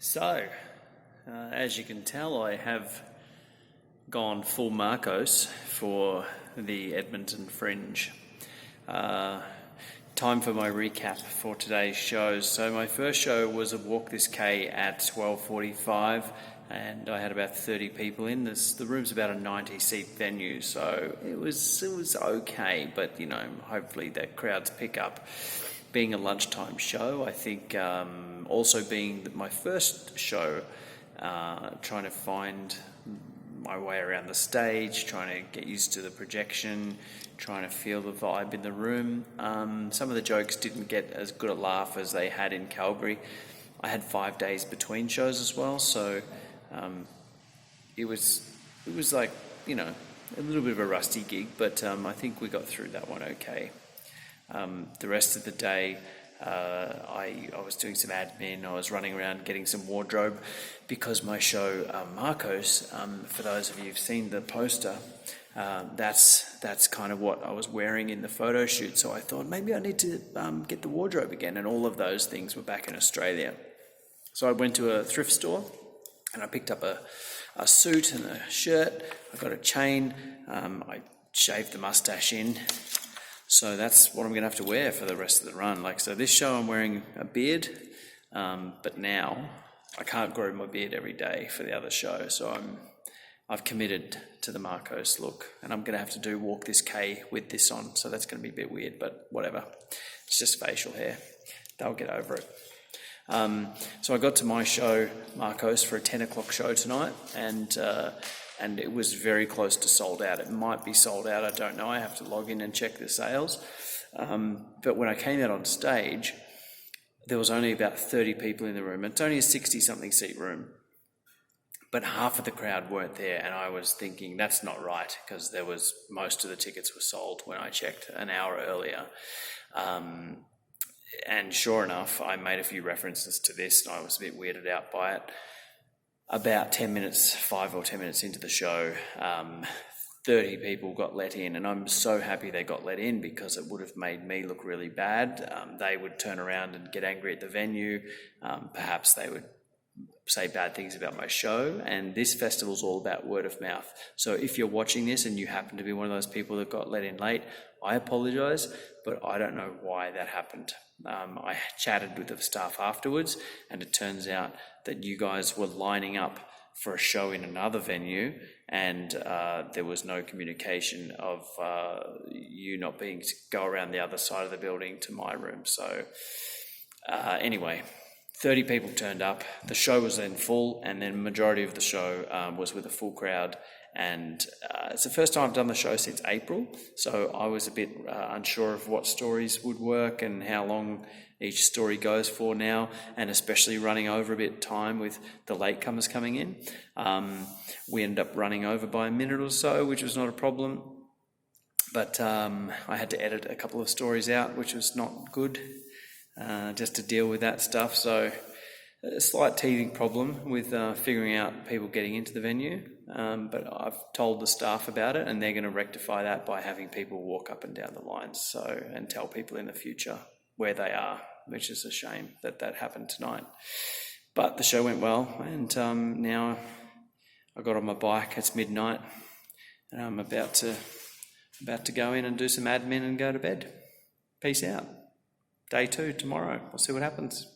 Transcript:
So, as you can tell, I have gone full Marcos for the Edmonton Fringe. Time for my recap for today's shows. So my first show was a Walk This K at 12:45, and I had about 30 people in. The room's about a 90-seat venue, so it was okay, but hopefully that crowds pick up. Being a lunchtime show, I think also being my first show, trying to find my way around the stage, trying to get used to the projection, trying to feel the vibe in the room. Some of the jokes didn't get as good a laugh as they had in Calgary. I had 5 days between shows as well, so it was like, a little bit of a rusty gig, but I think we got through that one okay. The rest of the day, I was doing some admin. I was running around getting some wardrobe because my show, Marcos, for those of you who've seen the poster, that's kind of what I was wearing in the photo shoot. So I thought maybe I need to get the wardrobe again, and all of those things were back in Australia. So I went to a thrift store and I picked up a suit and a shirt. I got a chain. I shaved the mustache in. So that's what I'm going to have to wear for the rest of the run. So this show I'm wearing a beard, but now I can't grow my beard every day for the other show. So I've committed to the Marcos look, and I'm going to have to do Walk This K with this on. So that's going to be a bit weird, but whatever. It's just facial hair. They'll get over it. So I got to my show, Marcos, for a 10 o'clock show tonight, and it was very close to sold out. It might be sold out, I don't know. I have to log in and check the sales. But when I came out on stage, there was only about 30 people in the room. It's only a 60-something seat room, but half of the crowd weren't there, and I was thinking that's not right, because most of the tickets were sold when I checked an hour earlier. And sure enough, I made a few references to this, and I was a bit weirded out by it. About 5 or 10 minutes into the show, 30 people got let in, and I'm so happy they got let in, because it would have made me look really bad. They would turn around and get angry at the venue. Perhaps they would say bad things about my show, and this festival's all about word of mouth. So if you're watching this and you happen to be one of those people that got let in late, I apologise, but I don't know why that happened. I chatted with the staff afterwards, and it turns out that you guys were lining up for a show in another venue, and there was no communication of you not being to go around the other side of the building to my room. So anyway, 30 people turned up. The show was then full, and then majority of the show was with a full crowd. And it's the first time I've done the show since April, so I was a bit unsure of what stories would work and how long each story goes for now, and especially running over a bit of time with the latecomers coming in. We ended up running over by a minute or so, which was not a problem, but I had to edit a couple of stories out, which was not good, just to deal with that stuff. So a slight teething problem with figuring out people getting into the venue, but I've told the staff about it, and they're going to rectify that by having people walk up and down the lines, and tell people in the future where they are, which is a shame that happened tonight. But the show went well, and now I got on my bike. It's midnight, and I'm about to go in and do some admin and go to bed. Peace out. Day 2 tomorrow. We'll see what happens.